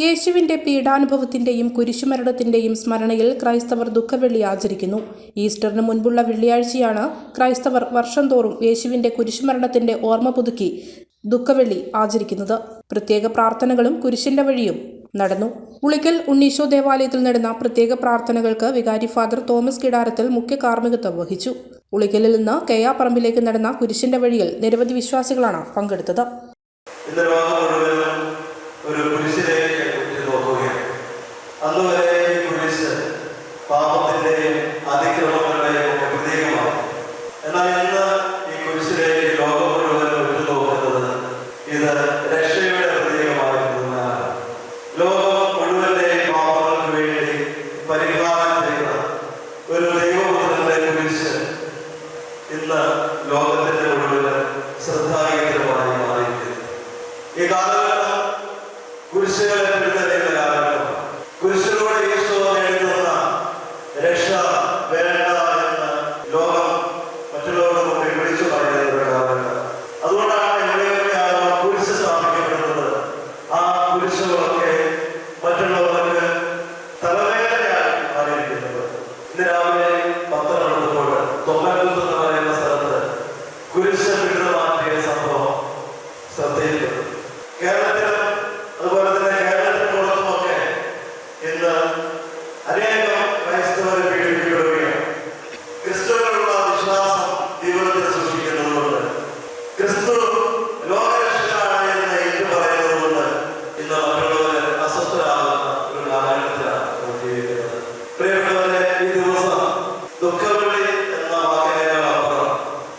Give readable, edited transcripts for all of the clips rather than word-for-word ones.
യേശുവിന്റെ പീഡാനുഭവത്തിന്റെയും കുരിശുമരണത്തിന്റെയും സ്മരണയിൽ ക്രൈസ്തവർ ദുഃഖവെള്ളി ആചരിക്കുന്നു. ഈസ്റ്ററിന് മുൻപുള്ള വെള്ളിയാഴ്ചയാണ് ക്രൈസ്തവർ വർഷം തോറും യേശുവിന്റെ കുരിശുമരണത്തിന്റെ ഓർമ്മ പുതുക്കി ദുഃഖവെള്ളി ആചരിക്കുന്നത്. പ്രത്യേക പ്രാർത്ഥനകളും കുരിശിന്റെ വഴിയും നടന്നു. ഉളിക്കൽ ഉണ്ണീശോ ദേവാലയത്തിൽ നടന്ന പ്രത്യേക പ്രാർത്ഥനകൾക്ക് വികാരി ഫാദർ തോമസ് കിടാരത്തിൽ മുഖ്യ കാർമ്മികത്വം വഹിച്ചു. ഉളിക്കലിൽ നിന്ന് കെയാപ്പറമ്പിലേക്ക് നടന്ന കുരിശിന്റെ വഴിയിൽ നിരവധി വിശ്വാസികളാണ് പങ്കെടുത്തത്. ഒരു കുരിശിലേക്ക് നോക്കുകയാണ്. അന്നുവരെ ഈ കുരിശ് പാപത്തിന്റെയും അതിക്രമങ്ങളുടെയും ഒക്കെ പ്രതീകമാണ്. എന്നാൽ ഇന്ന് ഈ കുരിശിലേക്ക് ലോകം മുഴുവൻ ഉറ്റുനോക്കുന്നത് ഇത് രക്ഷയുടെ പ്രതീകമായിരുന്നതാണ്. ലോകം മുഴുവന്റെയും പാപങ്ങൾക്ക് വേണ്ടി പരിഹാരം ചെയ്ത ഒരു ദൈവപുത്രന്റെ കുരിശ് ഇന്ന് ലോകത്തിന്റെ മുഴുവൻ ശ്രദ്ധാകേന്ദ്രമായി മാറിയിരിക്കുന്നു. ഈ കാലഘട്ടം കുരിശുകളെ പിന്തുടരുന്ന കാലഘട്ടം. കുരിശിലൂടെ യേശു നേടുന്ന രക്ഷ വേണ്ട എന്ന് ലോകം മറ്റുള്ളവരുടെ മുമ്പിൽ വിളിച്ചു പറയുന്ന കാലഘട്ടം. അതുകൊണ്ടാണ് എവിടെയൊക്കെയാണ് കുരിശ് സ്ഥാപിക്കപ്പെടുന്നത്, ആ കുരിശുകളൊക്കെ മറ്റുള്ളവർക്ക് തലവേദനയായി മാറിയിരിക്കുന്നത്. ഇന്ന് രാവിലെ പത്രം എടുത്തപ്പോൾ തൊമ്മൽകുത്ത് എന്ന് പറയുന്ന സ്ഥലത്ത് കുരിശ് പിഴുതു മാറ്റിയ സംഭവം ശ്രദ്ധയിൽപ്പെട്ടു. കേരളത്തിലും അതുപോലെ തന്നെ കേരളത്തിന് പുറത്തുമൊക്കെ ഇന്ന് അനേകം ക്രൈസ്തവരെ പീഡിപ്പിക്കപ്പെടുകയാണ്. ക്രിസ്തുവിനുള്ള വിശ്വാസം ജീവിതത്തിൽ സൂക്ഷിക്കുന്നതുകൊണ്ട്, ക്രിസ്തു ലോകരക്ഷകനാണ് എന്ന് ഏറ്റു പറയുന്നതുകൊണ്ട് ഇന്ന് മറ്റുള്ളവരെ അസ്വസ്ഥരാകുന്ന ഒരു കാലഘട്ടത്തിലാണ് ജീവിക്കുന്നത്. പ്രിയപ്പെട്ടവരെ, ഈ ദിവസം ദുഃഖവെള്ളി എന്ന വാക്കിനേക്കാൾ അപ്പുറം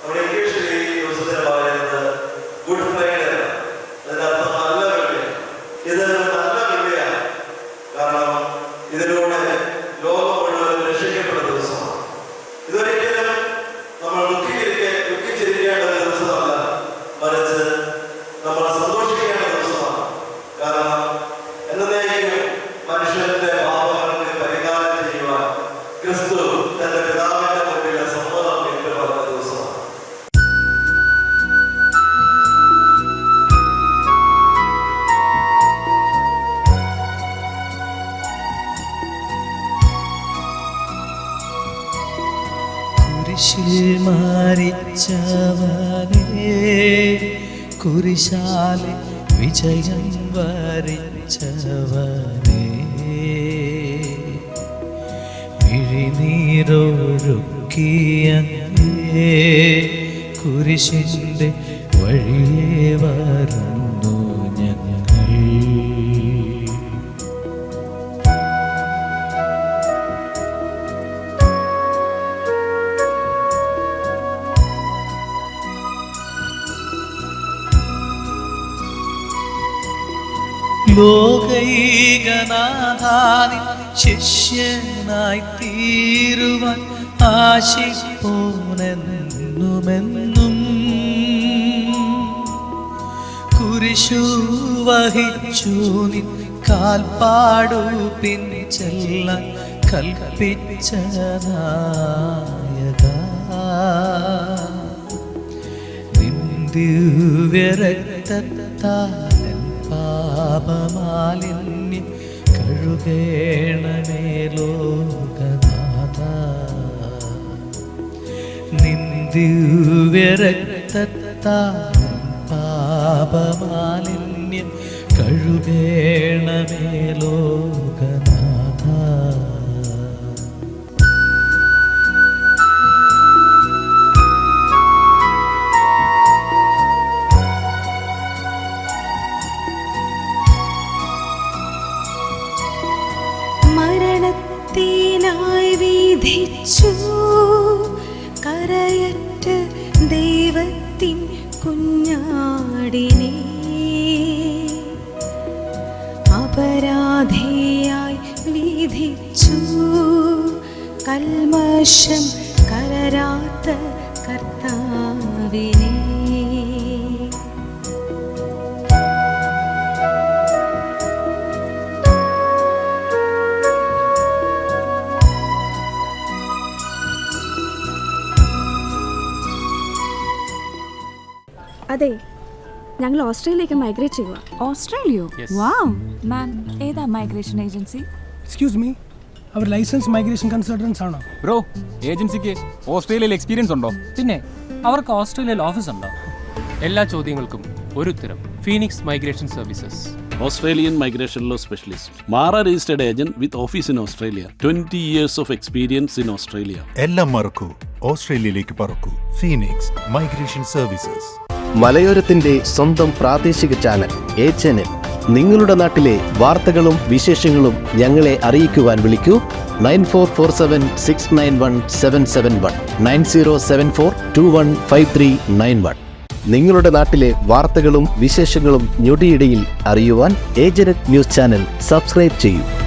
നമ്മുടെ ഇംഗ്ലീഷിൽ ഈ ദിവസത്തിന് പറയുന്നത് ഗുഡ് ഫ്രൈഡേ. അതിനർത്ഥം നല്ല വെള്ളി. ഇത് നല്ല വെള്ളിയാണ്. കാരണം ഇതിലൂടെ ലോകം മുഴുവൻ രക്ഷിക്കപ്പെടുന്ന ദിവസമാണ്. ഇതൊരിക്കലും നമ്മൾ ദുഃഖിച്ചിരിക്കേണ്ട ദിവസമല്ല, മറിച്ച് നമ്മൾ സന്തോഷിക്കേണ്ട ദിവസമാണ്. കാരണം എന്നേക്കും മനുഷ്യന്റെ പാപങ്ങൾക്ക് പരിഹാരം ചെയ്യുവാൻ ക്രിസ്തു തന്റെ പിതാവിന്റെ മുമ്പിലെ സമ്മതം ഏറ്റുപറഞ്ഞ ദിവസമാണ്. കുരിശിൽ മരിച്ചവനെ, കുരിശാലെ വിജയം വരിച്ചവനെ, മിഴിനീരൊഴുക്കിയേ കുരിശിൻ്റെ വഴിയേ വരുന്നു ഞങ്ങൾ. ലോകൈകനാഥാനി ശിഷ്യനായി തീരുവാൻ ആശിപ്പോനെന്നുമെന്നും കുരിശു വഹിച്ചു നിൻ കാൽപ്പാടു പിൻചെല്ലാൻ കൽപ്പിച്ച നായക, നിൻ ദിവ്യരക്തത്താൽ പാപമാലിന്യം കഴുകേണമേ ലോകനാഥ. നിൻ ദിവ്യരക്തത്താൽ പാപമാലിന്യം കഴുകേണമേ ലോകനാഥ. മരണത്തിനായി വിധിച്ചു കരയറ്റ ദൈവത്തിൻ കുഞ്ഞാടിനെ, അപരാധിയായി വിധിച്ചു കൽമഷം കരരാത്ത കർത്താവിനെ. അതെ, ഞങ്ങൾ ഓസ്ട്രേലിയയിലേക്ക് മൈഗ്രേറ്റ് ചെയ്യുക. ഓസ്ട്രേലിയയോ? വാവ് മാം, മൈഗ്രേഷൻ ഏജൻസി? എക്സ്ക്യൂസ് മീ, അവർ ലൈസൻസ് മൈഗ്രേഷൻ കൺസൾട്ടൻസ് ആണോ? ബ്രോ, ഏജൻസിക്ക് ഓസ്ട്രേലിയയിൽ എക്സ്പീരിയൻസ് ഉണ്ടോ? പിന്നെ അവർക്ക് ഓസ്ട്രേലിയയിൽ ഓഫീസ് ഉണ്ടോ? എല്ലാ ചോദ്യങ്ങൾക്കും ഒരു ഉത്തരം. Phoenix migration services. Australian Migration Law Specialist. Mara registered agent with office in Australia. 20 years of experience in Australia. എല്ലാം മറക്കൂ, ഓസ്ട്രേലിയയിലേക്ക് പറക്കൂ. Phoenix migration services. മലയോരത്തിന്റെ സ്വന്തം പ്രാദേശിക ചാനൽ HNN. നിങ്ങളുടെ നാട്ടിലെ വാർത്തകളും വിശേഷങ്ങളും ഞങ്ങളെ അറിയിക്കുവാൻ വിളിക്കൂ 9447691771 9074215391. നിങ്ങളുടെ നാട്ടിലെ വാർത്തകളും വിശേഷങ്ങളും ഞൊടിയിടയിൽ അറിയുവാൻ ഏജനറ്റ് ന്യൂസ് ചാനൽ സബ്സ്ക്രൈബ് ചെയ്യൂ.